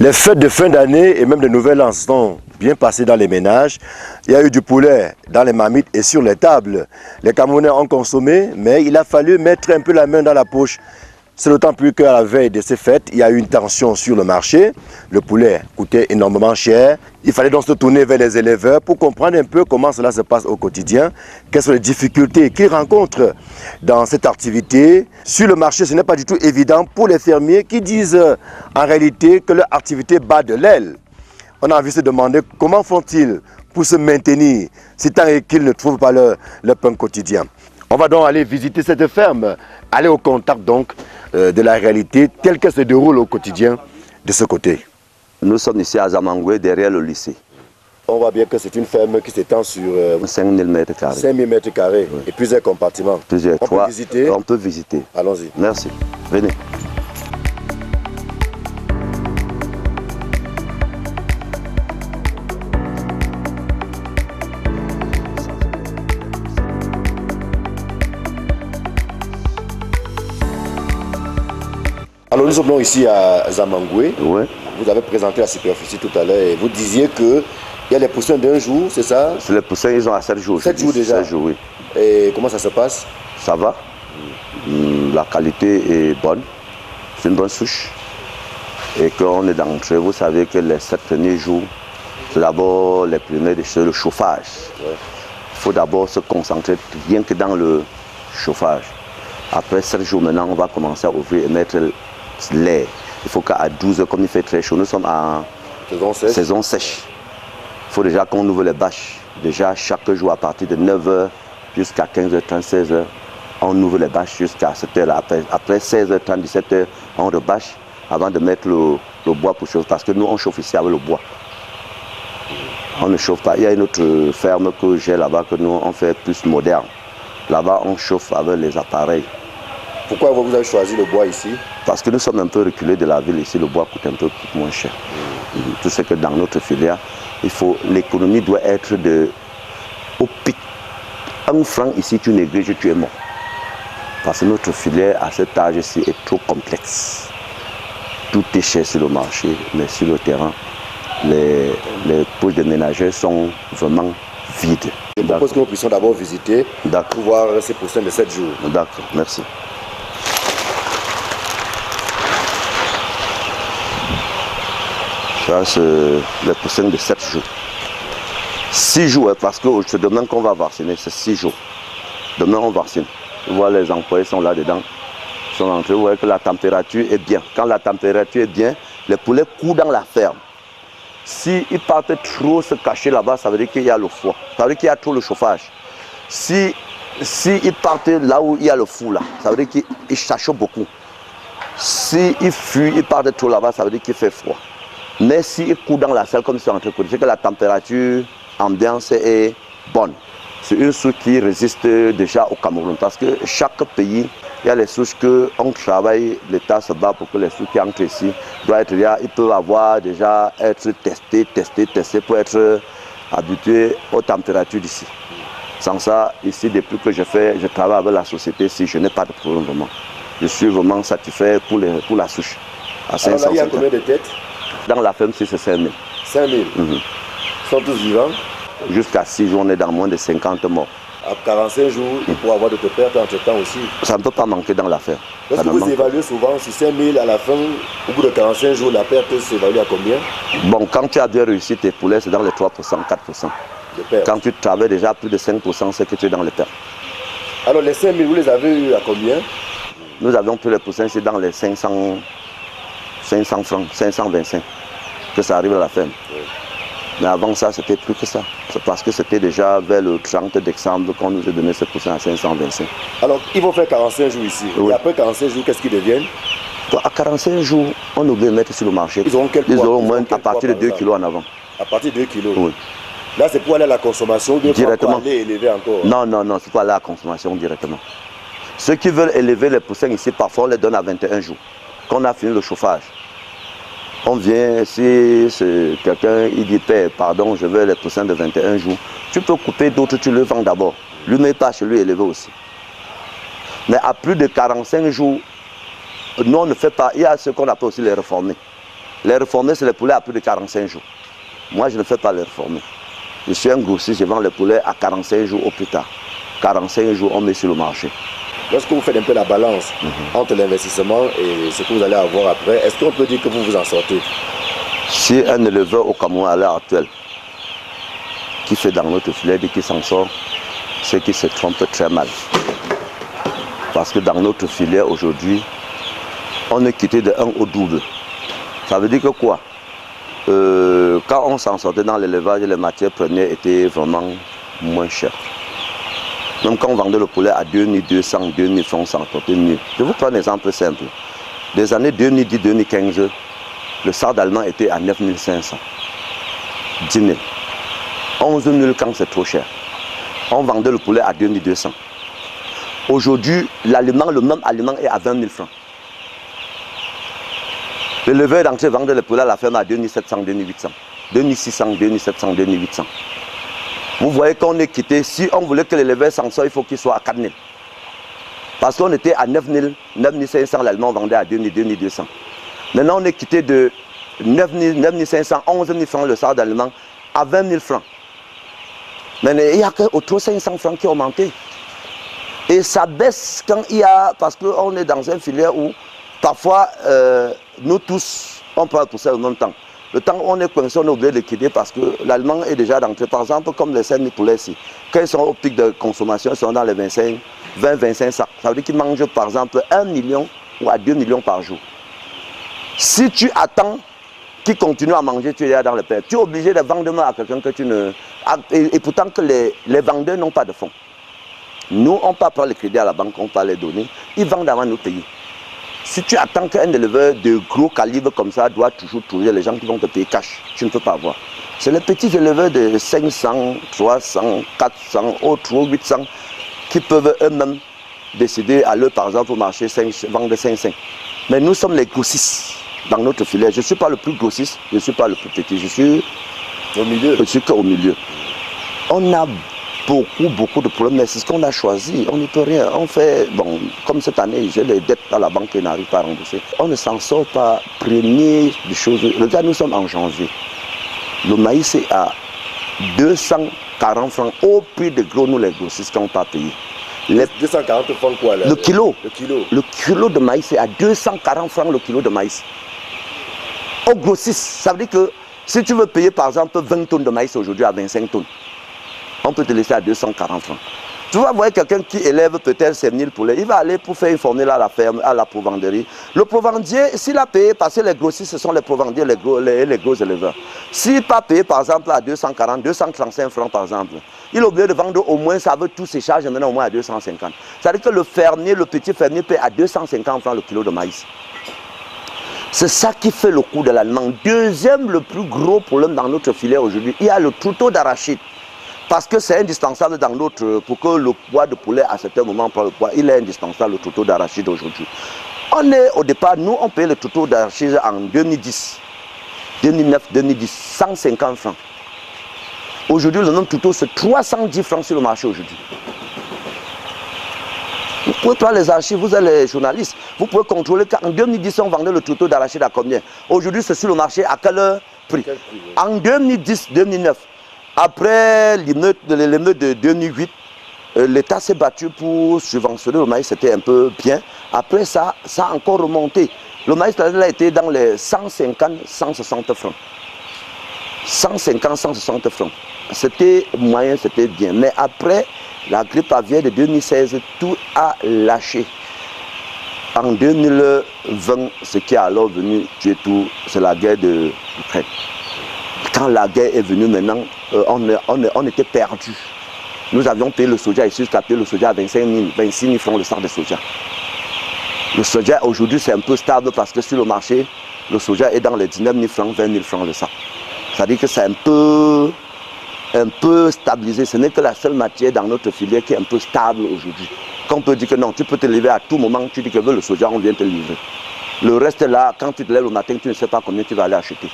Les fêtes de fin d'année et même de nouvel an sont bien passées dans les ménages. Il y a eu du poulet dans les marmites et sur les tables. Les Camerounais ont consommé, mais il a fallu mettre un peu la main dans la poche. C'est d'autant plus qu'à la veille de ces fêtes, il y a eu une tension sur le marché. Le poulet coûtait énormément cher. Il fallait donc se tourner vers les éleveurs pour comprendre un peu comment cela se passe au quotidien. Quelles sont les difficultés qu'ils rencontrent dans cette activité. Sur le marché, ce n'est pas du tout évident pour les fermiers qui disent en réalité que leur activité bat de l'aile. On a envie de se demander comment font-ils pour se maintenir si tant est qu'ils ne trouvent pas leur pain quotidien. On va donc aller visiter cette ferme, aller au contact donc de la réalité telle qu'elle se déroule au quotidien de ce côté. Nous sommes ici à Zamangoué, derrière le lycée. On voit bien que c'est une ferme qui s'étend sur 5000 mètres carrés. 5000 mètres carrés et plusieurs compartiments. Plusieurs. On peut visiter. On peut visiter. Allons-y. Merci. Venez. Alors nous sommes ici à Zamangoué. Oui. Vous avez présenté la superficie tout à l'heure et vous disiez qu'il y a les poussins d'un jour, c'est ça? Les poussins, ils ont à 7 jours. 7 jours déjà? 7 jours, oui. Et comment ça se passe? Ça va. La qualité est bonne. C'est une bonne souche. Et quand on est d'entrée, vous savez que les 7 premiers jours, c'est d'abord les premiers c'est le chauffage. Il faut d'abord se concentrer rien que dans le chauffage. Après 7 jours maintenant, on va commencer à ouvrir et mettre l'air. Il faut qu'à 12 h, comme il fait très chaud, nous sommes en saison sèche. Il faut déjà qu'on ouvre les bâches. Déjà chaque jour à partir de 9 h jusqu'à 15 h 30, 16 h, on ouvre les bâches jusqu'à cette heure-là. Après 16 h 30, 17 h, on rebâche avant de mettre le bois pour chauffer. Parce que nous, on chauffe ici avec le bois. On ne chauffe pas. Il y a une autre ferme que j'ai là-bas que nous, on fait plus moderne. Là-bas, on chauffe avec les appareils. Pourquoi vous avez choisi le bois ici? Parce que nous sommes un peu reculés de la ville. Ici, le bois coûte un peu moins cher. Tout ce que dans notre filière, l'économie doit être au pic. 1 franc ici, tu négliges, tu es mort. Parce que notre filière, à cet âge-ci, est trop complexe. Tout est cher sur le marché, mais sur le terrain, les poches de ménagères sont vraiment vides. Je propose que nous puissions d'abord visiter pour voir ces poussins de 7 jours. D'accord, merci. Ça, c'est les poussins de 7 jours. 6 jours, parce que c'est demain qu'on va vacciner, c'est 6 jours. Demain, on vaccine. Vous voyez, les employés sont là-dedans. Ils sont entrés, vous voyez que la température est bien. Quand la température est bien, les poulets courent dans la ferme. S'ils partent trop se cacher là-bas, ça veut dire qu'il y a le froid. Ça veut dire qu'il y a trop le chauffage. Si ils partent là où il y a le fou, là, ça veut dire qu'ils s'achauffent beaucoup. S'ils fuient, ils partent trop là-bas, ça veut dire qu'il fait froid. Mais s'ils courent dans la salle comme ils sont entre côtés, c'est que la température ambiance est bonne. C'est une souche qui résiste déjà au Cameroun. Parce que chaque pays, il y a les souches qu'on travaille, l'État se bat pour que les souches qui entrent ici doivent être là. Ils peuvent avoir déjà être testés pour être habitués aux températures d'ici. Sans ça, ici, depuis que je travaille avec la société ici, je n'ai pas de problème vraiment. Je suis vraiment satisfait pour la souche. À 500. Alors là, il y a combien de têtes? Dans la ferme, c'est 5000. 5000 Ils sont tous vivants? Jusqu'à 6 jours, on est dans moins de 50 morts. À 45 jours, il faut avoir de pertes entre-temps aussi. Ça ne peut pas manquer dans la ferme. Est-ce que vous évaluez souvent sur 5000 à la fin, au bout de 45 jours, la perte s'évalue à combien? Bon, quand tu as bien réussi tes poulets, c'est dans les 3%, 4%. Quand tu travailles déjà plus de 5%, c'est que tu es dans les pertes. Alors les 5000, vous les avez eu à combien? Nous avons pris les poussins, c'est dans les 500 francs, 525, que ça arrive à la ferme. Oui. Mais avant ça, c'était plus que ça. C'est parce que c'était déjà vers le 30 décembre qu'on nous a donné ce poussin à 525. Alors, ils vont faire 45 jours ici. Oui. Et après 45 jours, qu'est-ce qu'ils deviennent? À 45 jours, on oublie de mettre sur le marché. Ils auront quel poids? Ils auront au moins à partir de 2 kilos en avant. À partir de 2 kilos? Oui. Là, c'est pour aller à la consommation ou bien directement. Pour aller élever encore? Non, c'est pour aller à la consommation directement. Ceux qui veulent élever les poussins ici, parfois on les donne à 21 jours. Quand on a fini le chauffage, on vient, si quelqu'un il dit père, pardon, je veux les poussins de 21 jours, tu peux couper d'autres, tu le vends d'abord. Lui met pas chez lui élever aussi. Mais à plus de 45 jours, nous on ne fait pas, il y a ce qu'on appelle aussi les réformés. Les réformés, c'est les poulets à plus de 45 jours. Moi, je ne fais pas les réformés. Je suis un grossiste, je vends les poulets à 45 jours au plus tard. 45 jours, on met sur le marché. Lorsque vous faites un peu la balance entre l'investissement et ce que vous allez avoir après, est-ce qu'on peut dire que vous vous en sortez? Si un éleveur au Cameroun à l'heure actuelle qui fait dans notre filet et qui s'en sort, c'est qu'il se trompe très mal. Parce que dans notre filière aujourd'hui, on est quitté de 1 au double. Ça veut dire que quoi? Quand on s'en sortait dans l'élevage, les matières premières étaient vraiment moins chères. Même quand on vendait le poulet à 2200, 2000 francs, on s'en sortait mieux. Je vous prends un exemple simple. Des années 2010-2015, le SARD allemand était à 9500, 10 000. 11 000 quand c'est trop cher. On vendait le poulet à 2200. Aujourd'hui, l'aliment, le même aliment est à 20 000 francs. L'éleveur d'entrée vendait le poulet à la ferme à 2700, 2800, 2600, 2700, 2800. Vous voyez qu'on est quitté. Si on voulait que l'éleveur s'en sorte, il faut qu'il soit à 4 000. Parce qu'on était à 9 000, 9 500, l'allemand vendait à 2 000, 2200. Maintenant, on est quitté de 9 500, 11 000 francs le SARD allemand à 20 000 francs. Mais il n'y a qu'autour de 500 francs qui ont augmenté. Et ça baisse quand il y a, parce qu'on est dans un filière où parfois nous tous, on parle pour ça au même temps. Le temps où on est coincé, on est obligé de quitter parce que l'allemand est déjà d'entrée. Par exemple, comme les 5 000 poulets ici, quand ils sont au pic de consommation, ils sont dans les 20-25 sacs. Ça veut dire qu'ils mangent par exemple 1 million ou à 2 millions par jour. Si tu attends qu'ils continuent à manger, tu es déjà dans le père. Tu es obligé de vendre à quelqu'un que tu ne... Et pourtant que les vendeurs n'ont pas de fonds. Nous, on ne peut pas prendre le crédit à la banque, on ne peut pas les donner. Ils vendent avant de nous payer. Si tu attends qu'un éleveur de gros calibre comme ça doit toujours trouver les gens qui vont te payer cash, tu ne peux pas avoir. C'est les petits éleveurs de 500, 300, 400, autres 800 qui peuvent eux-mêmes décider à leur, par exemple, au marché, vendre 500. Mais nous sommes les grossistes dans notre filière. Je ne suis pas le plus grossiste, je ne suis pas le plus petit, je suis au milieu. Je suis qu'au milieu. On a beaucoup de problèmes, mais c'est ce qu'on a choisi. On n'y peut rien. On fait, bon, comme cette année, j'ai les dettes à la banque et n'arrive pas à rembourser. On ne s'en sort pas. Premier des choses. Regarde, nous sommes en janvier. Le maïs est à 240 francs au prix de gros, nous les grossistes qui n'ont pas payé. 240 francs quoi là, le kilo. Le kilo De maïs est à 240 francs le kilo de maïs. Au grossiste, ça veut dire que si tu veux payer par exemple 20 tonnes de maïs aujourd'hui à 25 tonnes, on peut te laisser à 240 francs. Tu vas voir quelqu'un qui élève peut-être 5 000 poulets, il va aller pour faire une formule à la ferme, à la provanderie. Le provandier, s'il a payé, parce que les grossistes, ce sont les provandiers, les gros éleveurs. S'il n'a pas payé par exemple à 240, 235 francs par exemple, il est obligé de vendre au moins, ça veut tous ses charges maintenant au moins à 250. C'est-à-dire que le fermier, le petit fermier paye à 250 francs le kilo de maïs. C'est ça qui fait le coût de l'aliment. Deuxième, le plus gros problème dans notre filière aujourd'hui, il y a le trouteau d'arachide. Parce que c'est indispensable dans notre, pour que le poids de poulet à certains moments prend le poids, il est indispensable le trouteau d'arachide aujourd'hui. On est au départ, nous on payait le trouteau d'arachide en 2010, 2009, 2010, 150 francs. Aujourd'hui le même trouteau c'est 310 francs sur le marché aujourd'hui. Vous pouvez prendre les archives, vous êtes les journalistes, vous pouvez contrôler qu'en 2010 on vendait le trouteau d'arachide à combien. Aujourd'hui c'est sur le marché à quel prix. En 2010-2009. Après l'émeute de 2008, l'État s'est battu pour subventionner le maïs, c'était un peu bien. Après ça, ça a encore remonté. Le maïs a été dans les 150-160 francs. 150-160 francs. C'était moyen, c'était bien. Mais après la grippe aviaire de 2016, tout a lâché. En 2020, ce qui est alors venu tuer tout, c'est la guerre de l'Ukraine. Quand la guerre est venue maintenant, on était perdus. Nous avions payé le soja ici, jusqu'à payer le soja à 25 000, 26 000 francs le sac de soja. Le soja aujourd'hui c'est un peu stable parce que sur le marché, le soja est dans les 19 000 francs, 20 000 francs le sac. C'est-à-dire que c'est un peu stabilisé. Ce n'est que la seule matière dans notre filière qui est un peu stable aujourd'hui. Quand on peut dire que non, tu peux te lever à tout moment, tu dis que le soja, on vient te livrer. Le reste là, quand tu te lèves le matin, tu ne sais pas combien tu vas aller acheter.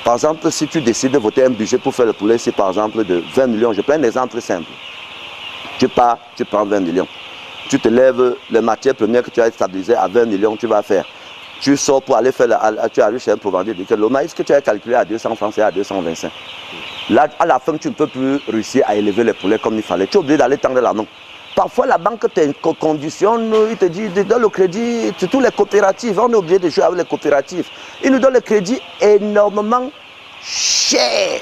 Par exemple, si tu décides de voter un budget pour faire le poulet, c'est par exemple de 20 millions. Je prends un exemple simple. Tu pars, tu prends 20 millions. Tu te lèves, les matières premières que tu as stabilisées à 20 millions, tu vas faire Tu sors pour aller faire tu arrives chez un provendeur, tu dis que le maïs que tu as calculé à 200 francs, c'est à 225. Là, à la fin, tu ne peux plus réussir à élever les poulets comme il fallait. Tu es obligé d'aller tendre la main. Parfois, la banque te conditionne, il te dit, donne le crédit, surtout les coopératives. On est obligé de jouer avec les coopératives. Ils nous donnent le crédit énormément cher.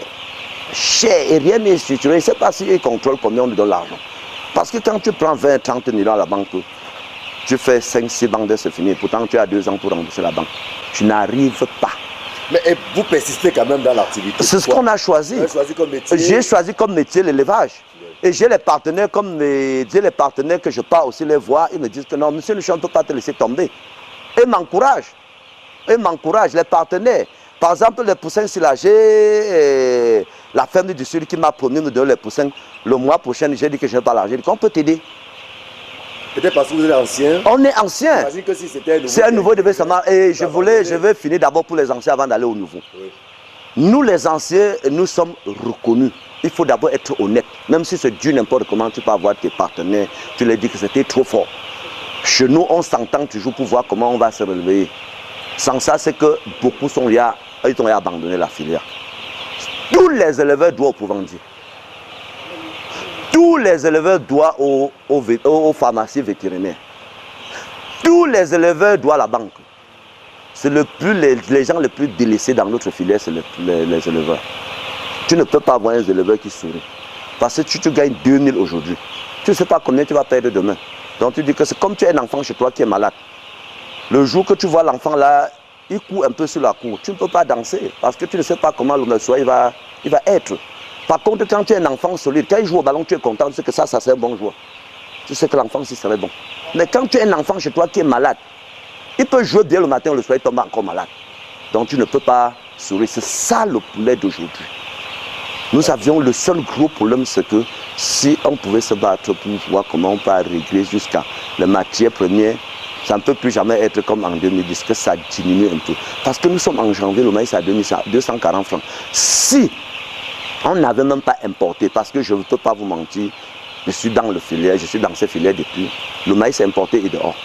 Cher. Et rien n'est structuré. Je ne sais pas s'ils contrôlent combien on nous donne l'argent. Parce que quand tu prends 20, 30 millions à la banque, tu fais 5, 6 banques de c'est fini. Pourtant, tu as 2 ans pour rembourser la banque. Tu n'arrives pas. Mais vous persistez quand même dans l'activité. C'est ce qu'on a choisi. J'ai choisi comme métier l'élevage. Et j'ai les partenaires que je pars aussi les voir. Ils me disent que non, monsieur Luchon, on ne peut pas te laisser tomber. Et m'encouragent. Les partenaires. Par exemple, les poussins silagés, la ferme du Sud qui m'a promis de me donner les poussins. Le mois prochain, j'ai dit que je n'ai pas l'argent. J'ai dit qu'on peut t'aider. Peut-être parce que vous êtes ancien. On est ancien. J'imagine que si c'était un nouveau. C'est un nouveau devait ça marche. Et je vais finir d'abord pour les anciens avant d'aller au nouveau. Oui. Nous les anciens, nous sommes reconnus. Il faut d'abord être honnête. Même si c'est Dieu n'importe comment, tu peux avoir tes partenaires. Tu leur dis que c'était trop fort. Chez nous, on s'entend toujours pour voir comment on va se relever. Sans ça, c'est que beaucoup ils ont abandonné la filière. Tous les éleveurs doivent au provender. Tous les éleveurs doivent aux pharmacies vétérinaires. Tous les éleveurs doivent à la banque. C'est les gens les plus délaissés dans notre filière, c'est les éleveurs. Tu ne peux pas avoir un éleveur qui sourit. Parce que tu gagnes 2000 aujourd'hui. Tu ne sais pas combien tu vas perdre demain. Donc tu dis que c'est comme tu as un enfant chez toi qui est malade. Le jour que tu vois l'enfant là, il court un peu sur la cour. Tu ne peux pas danser parce que tu ne sais pas comment le soir il va être. Par contre, quand tu es un enfant solide, quand il joue au ballon, tu es content, tu sais que ça c'est un bon joueur. Tu sais que l'enfant aussi serait bon. Mais quand tu es un enfant chez toi qui est malade, il peut jouer bien le matin, le soir, il tombe encore malade. Donc tu ne peux pas sourire. C'est ça le poulet d'aujourd'hui. Nous avions le seul gros problème, c'est que si on pouvait se battre pour voir comment on peut régler jusqu'à les matières premières, ça ne peut plus jamais être comme en 2010, que ça diminue un peu. Parce que nous sommes en janvier, le maïs à 240 francs. Si on n'avait même pas importé, parce que je ne peux pas vous mentir, je suis dans le filière, je suis dans ces filières depuis. Le maïs est importé et dehors.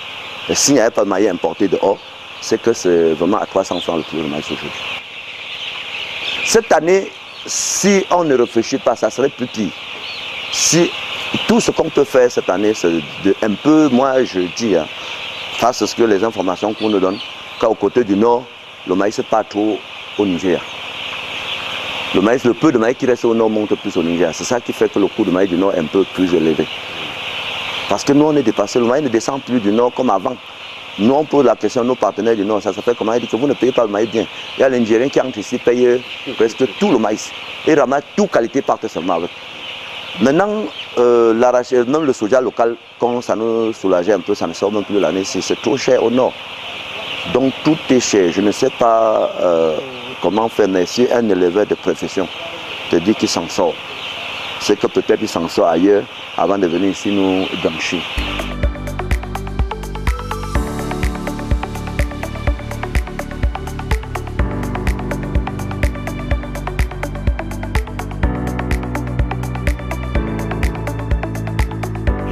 Et s'il n'y avait pas de maïs importé dehors, c'est que c'est vraiment à 300 francs le kilo de maïs aujourd'hui. Cette année, si on ne réfléchit pas, ça serait plus pire. Si tout ce qu'on peut faire cette année, c'est un peu, moi je dis, face à ce que les informations qu'on nous donne, qu'au côté du nord, le maïs n'est pas trop au Niger. Le peu de maïs qui reste au nord monte plus au Niger. C'est ça qui fait que le coût de maïs du nord est un peu plus élevé. Parce que nous, on est dépassé. Le maïs ne descend plus du nord comme avant. Nous, on pose la question à nos partenaires du nord. Ça se fait comment? Il dit que vous ne payez pas le maïs bien. Il y a l'Indien qui entre ici, paye presque tout le maïs. Et ramasse toute qualité part seulement avec. Maintenant, même le soja local, quand ça nous soulageait un peu, ça ne sort même plus l'année. C'est trop cher au nord. Donc tout est cher. Je ne sais pas comment faire, mais si un éleveur de profession te dit qu'il s'en sort, c'est que peut-être il s'en sort ailleurs avant de venir ici nous blanchir.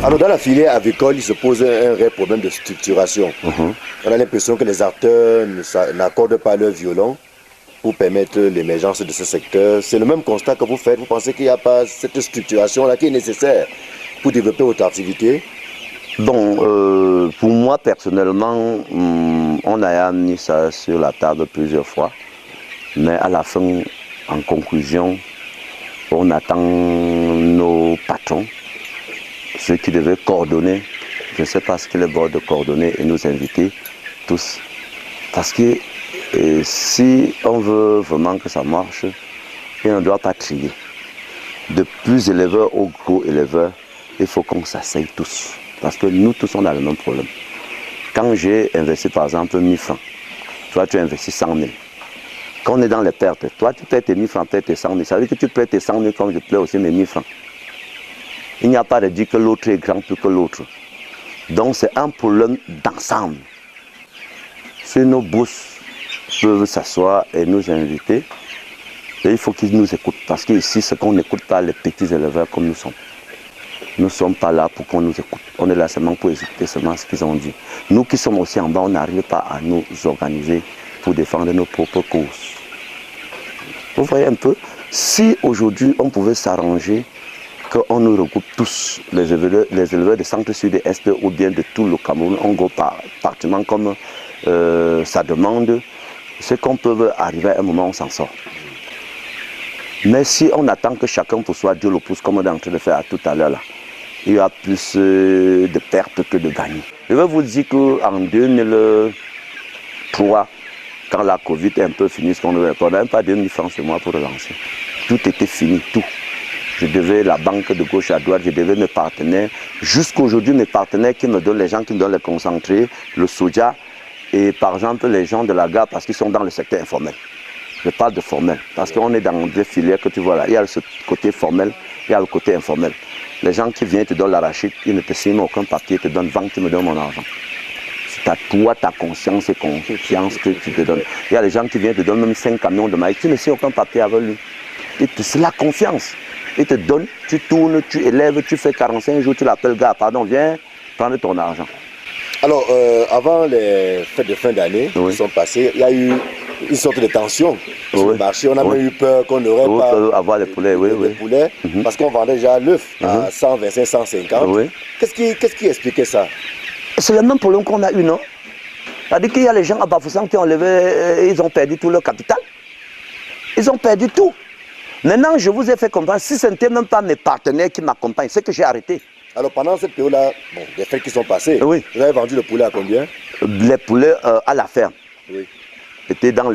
Alors dans la filière avicole, il se pose un vrai problème de structuration. On a l'impression que les acteurs n'accordent pas leur violon pour permettre l'émergence de ce secteur. C'est le même constat que vous faites. Vous pensez qu'il n'y a pas cette structuration-là qui est nécessaire pour développer votre activité? Bon, pour moi personnellement, on a mis ça sur la table plusieurs fois. Mais à la fin, en conclusion, on attend nos patrons, ceux qui devaient coordonner, je ne sais pas ce qu'il est bon de coordonner et nous inviter tous. Parce que si on veut vraiment que ça marche, on ne doit pas trier. De plus éleveurs aux gros éleveurs, il faut qu'on s'asseye tous. Parce que nous tous, on a le même problème. Quand j'ai investi par exemple 1000 francs, toi tu as investi 100 000. Quand on est dans les pertes, toi tu perds tes 1000 francs, perds tes 100 000. Ça veut dire que tu perds tes 100 000 comme je perds aussi mes 1000 francs. Il n'y a pas de dire que l'autre est grand plus que l'autre. Donc c'est un problème d'ensemble. Si nos boss peuvent s'asseoir et nous inviter, et il faut qu'ils nous écoutent. Parce qu'ici, ce qu'on n'écoute pas les petits éleveurs comme nous sommes. Nous ne sommes pas là pour qu'on nous écoute. On est là seulement pour écouter seulement ce qu'ils ont dit. Nous qui sommes aussi en bas, on n'arrive pas à nous organiser pour défendre nos propres causes. Vous voyez un peu, si aujourd'hui on pouvait s'arranger qu'on nous regroupe tous, les éleveurs de centre sud et est ou bien de tout le Cameroun, on go partement comme ça demande, c'est qu'on peut arriver à un moment où on s'en sort. Mais si on attend que chacun pour soi Dieu le pousse, comme on est en train de faire tout à l'heure là, il y a plus de pertes que de gagnants. Je vais vous dire qu'en 2003, quand la Covid est un peu finie, on n'avait même pas 2000 francs ce mois pour relancer. Tout était fini, tout. Je devais la banque de gauche à droite, je devais mes partenaires. Jusqu'aujourd'hui, mes partenaires qui me donnent, les gens qui me donnent les concentrés, le soja, et par exemple les gens de la gare parce qu'ils sont dans le secteur informel. Je parle de formel, parce qu'on est dans deux filières que tu vois là. Il y a ce côté formel, il y a le côté informel. Les gens qui viennent te donnent l'arachide, ils ne te signent aucun papier, ils te donnent vente, tu me donnes mon argent. C'est à toi, ta conscience et confiance que tu te donnes. Il y a des gens qui viennent te donner même 5 camions de maïs, tu ne signes aucun papier avec lui. C'est la confiance. Il te donne, tu tournes, tu élèves, tu fais 45 jours, tu l'appelles, gars, pardon, viens prendre ton argent. Alors, avant les fêtes de fin d'année qui sont passées, il y a eu une sorte de tension sur le marché. On a même eu peur qu'on n'aurait pas avoir des poulets, poulets parce qu'on vendait déjà l'œuf à 125, 150. Qu'est-ce qui expliquait ça? C'est le même problème qu'on a eu, non? C'est-à-dire qu'il y a les gens à Bafoussam qui ont levé, ils ont perdu tout leur capital. Ils ont perdu tout. Maintenant, je vous ai fait comprendre, si ce n'était même pas mes partenaires qui m'accompagnent, c'est que j'ai arrêté. Alors pendant cette période-là, bon, les fêtes qui sont passées, vous avez vendu le poulet à combien? Les poulets à la ferme étaient dans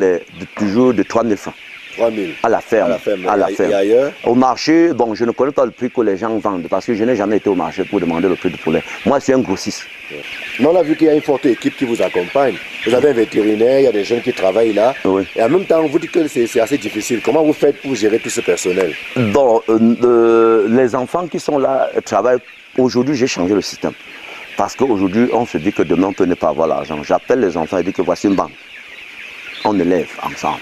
toujours de 3 000 francs. 3 000 à la ferme. Et ailleurs? Au marché, bon, je ne connais pas le prix que les gens vendent parce que je n'ai jamais été au marché pour demander le prix du poulet. Moi, je suis un grossiste. Mais on a vu qu'il y a une forte équipe qui vous accompagne. Vous avez un vétérinaire, il y a des jeunes qui travaillent là. Et en même temps, on vous dit que c'est assez difficile. Comment vous faites pour gérer tout ce personnel? Bon, les enfants qui sont là travaillent. Aujourd'hui, j'ai changé le système. Parce qu'aujourd'hui, on se dit que demain, on peut ne pas avoir l'argent. J'appelle les enfants et dis que voici une banque. On élève ensemble.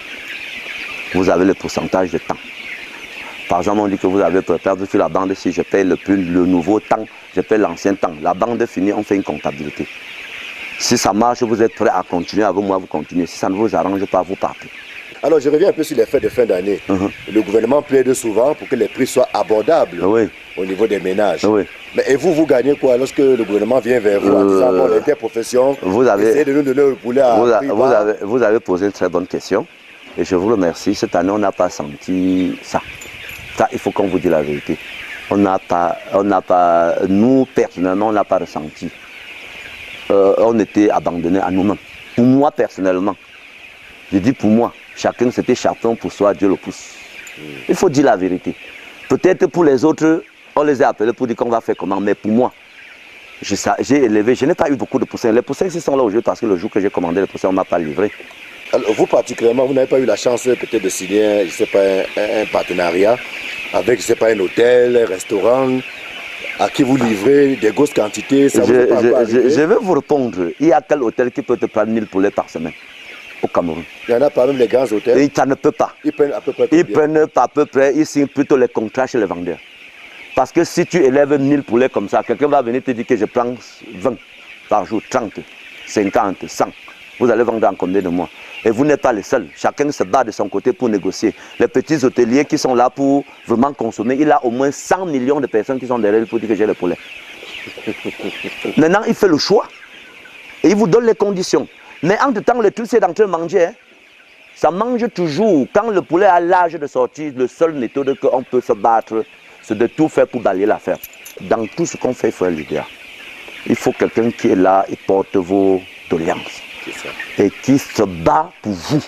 Vous avez le pourcentage de temps. Par exemple, on dit que vous avez perdu sur la bande, si je paye le nouveau temps, je paye l'ancien temps. La bande finie, on fait une comptabilité. Si ça marche, vous êtes prêt à continuer avec moi, vous continuez. Si ça ne vous arrange pas, vous partez. Alors, je reviens un peu sur les fêtes de fin d'année. Le gouvernement plaide souvent pour que les prix soient abordables au niveau des ménages. Mais et vous gagnez quoi lorsque le gouvernement vient vers vous en disant, bon, l'interprofession, essayez de nous donner le poulet à prix bas. Vous avez posé une très bonne question. Et je vous remercie. Cette année, on n'a pas senti ça. Ça, il faut qu'on vous dise la vérité. Nous, personnellement, on n'a pas ressenti. On était abandonnés à nous-mêmes. Pour moi, personnellement, je dis pour moi, chacun c'était chacun pour soi, Dieu le pousse. Il faut dire la vérité. Peut-être pour les autres, on les a appelés pour dire qu'on va faire comment, mais pour moi, j'ai élevé, je n'ai pas eu beaucoup de poussins. Les poussins ici sont là aujourd'hui parce que le jour que j'ai commandé les poussins, on ne m'a pas livré. Alors, vous particulièrement, vous n'avez pas eu la chance peut-être de signer, je sais pas, un partenariat avec, je sais pas, un hôtel, un restaurant, à qui vous livrez des grosses quantités, ça vous je vais vous répondre. Il y a quel hôtel qui peut te prendre 1000 poulets par semaine au Cameroun? Il y en a pas même les grands hôtels. Et ça ne peut pas. Ils prennent à peu près Ils prennent à peu près, ils signent plutôt les contrats chez les vendeurs. Parce que si tu élèves 1000 poulets comme ça, quelqu'un va venir te dire que je prends 20 par jour, 30, 50, 100. Vous allez vendre en combien de mois? Et vous n'êtes pas les seuls. Chacun se bat de son côté pour négocier. Les petits hôteliers qui sont là pour vraiment consommer, il a au moins 100 millions de personnes qui sont derrière lui pour dire que j'ai le poulet. Maintenant, il fait le choix. Et il vous donne les conditions. Mais entre-temps, le truc, c'est en train de manger. Hein. Ça mange toujours. Quand le poulet a l'âge de sortir, la seule méthode qu'on peut se battre, c'est de tout faire pour balayer l'affaire. Dans tout ce qu'on fait, il faut un leader. Il faut quelqu'un qui est là et porte vos doléances. Et qui se bat pour vous.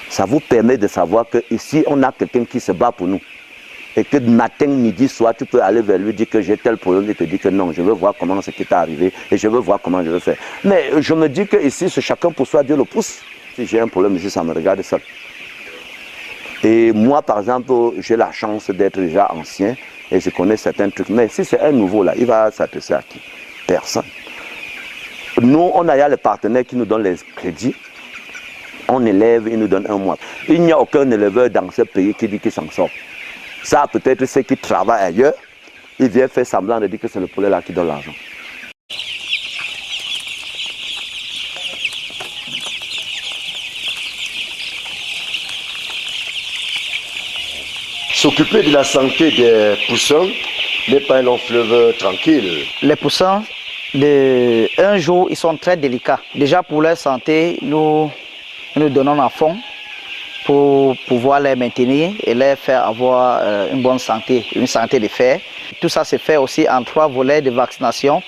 Ça vous permet de savoir qu'ici, on a quelqu'un qui se bat pour nous. Et que matin, midi, soir, tu peux aller vers lui, dire que j'ai tel problème et te dire que non, je veux voir comment c'est qui t'est arrivé et je veux voir comment je veux faire. Mais je me dis que ici, c'est chacun pour soi, Dieu le pousse. Si j'ai un problème ici, ça me regarde seul. Et moi, par exemple, j'ai la chance d'être déjà ancien et je connais certains trucs. Mais si c'est un nouveau là, il va s'adresser à qui? Personne. Nous, on a les partenaires qui nous donnent les crédits. On élève, ils nous donnent un mois. Il n'y a aucun éleveur dans ce pays qui dit qu'il s'en sort. Ça, peut-être ceux qui travaillent ailleurs, il vient faire semblant de dire que c'est le poulet là qui donne l'argent. S'occuper de la santé des poussins n'est pas un long fleuve tranquille. Les poussins, un jour, ils sont très délicats. Déjà pour leur santé, nous donnons à fond pour pouvoir les maintenir et les faire avoir une bonne santé, une santé de fer. Tout ça se fait aussi en 3 volets de vaccination.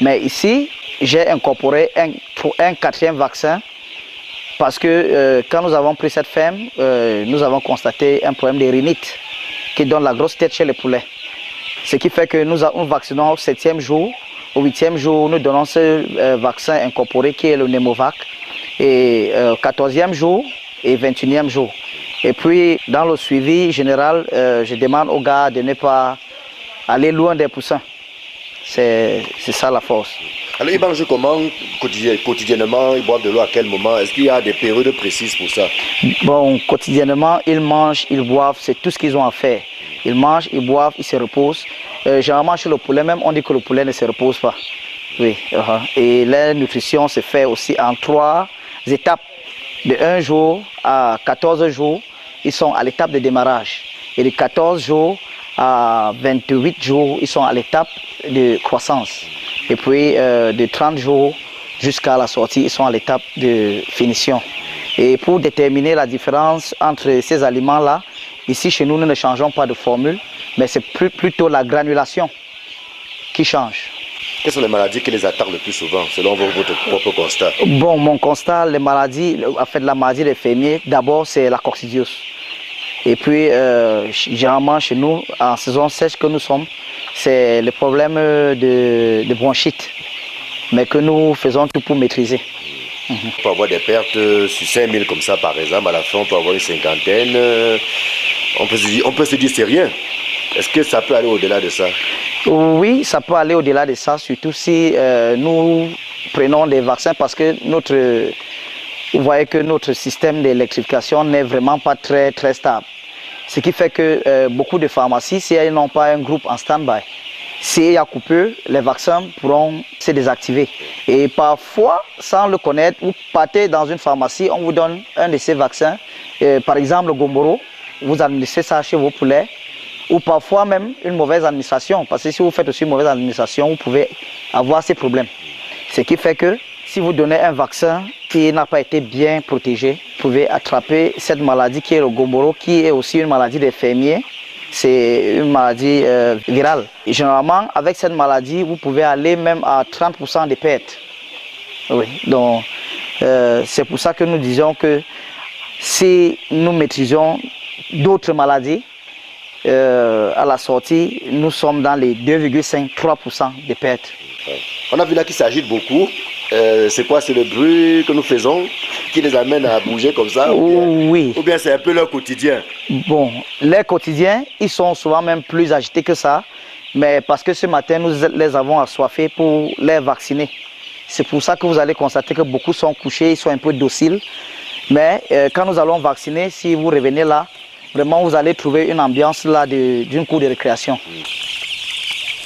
Mais ici, j'ai incorporé un 4e vaccin parce que quand nous avons pris cette ferme, nous avons constaté un problème de rhinite qui donne la grosse tête chez les poulets. Ce qui fait que nous vaccinons au 7e jour, au 8e jour, nous donnons ce vaccin incorporé qui est le Pneumovac, et 14e jour et 21e jour. Et puis, dans le suivi général, je demande aux gars de ne pas aller loin des poussins. C'est ça la force. Alors, ils mangent comment quotidiennement? Ils boivent de l'eau à quel moment? Est-ce qu'il y a des périodes précises pour ça? Bon, quotidiennement, ils mangent, ils boivent, c'est tout ce qu'ils ont à faire. Ils mangent, ils boivent, ils se reposent. Généralement, chez le poulet, même, on dit que le poulet ne se repose pas. Oui. Et la nutrition se fait aussi en 3 étapes. De 1 jour à 14 jours, ils sont à l'étape de démarrage. Et de 14 jours à 28 jours, ils sont à l'étape de croissance. Et puis de 30 jours jusqu'à la sortie, ils sont à l'étape de finition. Et pour déterminer la différence entre ces aliments-là, ici chez nous, nous ne changeons pas de formule, mais c'est plutôt la granulation qui change. Quelles sont les maladies qui les attaquent le plus souvent, selon votre propre constat? Bon, mon constat, les maladies, en fait, la maladie des fermiers, d'abord, c'est la coccidiose. Et puis, généralement, chez nous, en saison sèche que nous sommes, c'est le problème de bronchite, mais que nous faisons tout pour maîtriser. On peut avoir des pertes sur 5000 comme ça, par exemple. À la fin, on peut avoir une cinquantaine. On peut se dire c'est rien. Est-ce que ça peut aller au-delà de ça? Oui, ça peut aller au-delà de ça, surtout si nous prenons des vaccins parce que vous voyez que notre système d'électrification n'est vraiment pas très stable. Ce qui fait que beaucoup de pharmacies, si elles n'ont pas un groupe en stand-by, s'il y a coupure, les vaccins pourront se désactiver. Et parfois, sans le connaître, vous partez dans une pharmacie, on vous donne un de ces vaccins, par exemple le Gomboro, vous administrez ça chez vos poulets, ou parfois même une mauvaise administration, parce que si vous faites aussi une mauvaise administration, vous pouvez avoir ces problèmes. Ce qui fait que si vous donnez un vaccin qui n'a pas été bien protégé, vous pouvez attraper cette maladie qui est le Gomboro, qui est aussi une maladie des fermiers. C'est une maladie virale. Et généralement, avec cette maladie, vous pouvez aller même à 30% de pertes. Oui, donc c'est pour ça que nous disons que si nous maîtrisons d'autres maladies, à la sortie, nous sommes dans les 2,5-3% de pertes. On a vu là qu'ils s'agitent beaucoup. C'est quoi? C'est le bruit que nous faisons qui les amène à bouger comme ça? Oui. Ou bien c'est un peu leur quotidien? Bon, les quotidiens, ils sont souvent même plus agités que ça. Mais parce que ce matin, nous les avons assoiffés pour les vacciner. C'est pour ça que vous allez constater que beaucoup sont couchés, ils sont un peu dociles. Mais quand nous allons vacciner, si vous revenez là, vraiment vous allez trouver une ambiance là d'une cour de récréation.